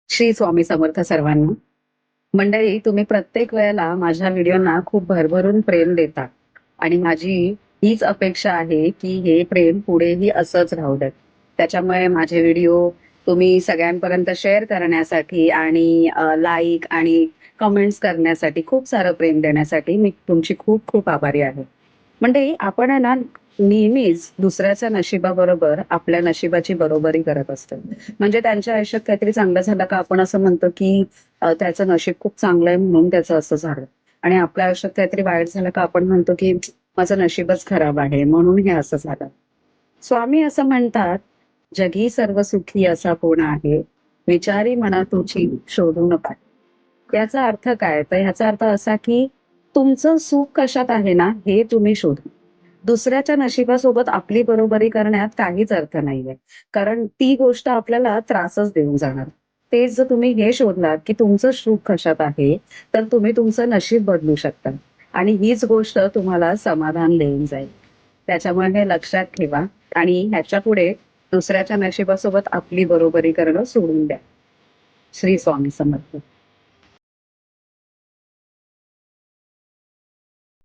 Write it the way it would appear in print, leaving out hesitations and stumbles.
श्री स्वामी समर्थ सर्वांना. मंडळी, तुम्ही प्रत्येक वेळेला माझ्या व्हिडिओना खूप भरभरून प्रेम देता आणि माझी हीच अपेक्षा आहे, की हे प्रेम पुढेही असंच राहू द्यात. त्याच्यामुळे माझे व्हिडिओ तुम्ही सगळ्यांपर्यंत शेअर करण्यासाठी आणि लाईक आणि कमेंट्स करण्यासाठी, खूप सारं प्रेम देण्यासाठी मी तुमची खूप खूप आभारी आहे. म्हणजे आपण आहे ना, नेहमीच दुसऱ्याच्या नशिबाबरोबर आपल्या नशिबाची बरोबरी करत असतो. म्हणजे त्यांच्या आयुष्यात काहीतरी चांगलं झालं का आपण असं म्हणतो, की त्याचं नशीब खूप चांगलं आहे म्हणून त्याचं असं झालं. आणि आपल्या आयुष्यात काहीतरी वाईट झालं का आपण म्हणतो, की माझं नशीबच खराब आहे म्हणून हे असं झालं. स्वामी असं म्हणतात, "जगी सर्व सुखी असा कोण आहे, विचारी मना तुझी शोधू नका." याचा अर्थ काय? तर ह्याचा अर्थ असा, की तुमचं सुख कशात आहे ना, हे तुम्ही शोधा. दुसऱ्याच्या नशिबासोबत आपली बरोबरी करण्यात काहीच अर्थ नाहीये. कारण ती गोष्ट आपल्याला त्रासच देऊन जाणार. तेच जर तुम्ही हे शोधलात, की तुमचं सुख कशात आहे, तर तुम्ही तुमचं नशीब बदलू शकता आणि हीच गोष्ट तुम्हाला समाधान देऊन जाईल. त्याच्यामुळे हे लक्षात ठेवा आणि ह्याच्यापुढे दुसऱ्याच्या नशिबासोबत आपली बरोबरी करणं सोडून द्या. श्री स्वामी समर्थ.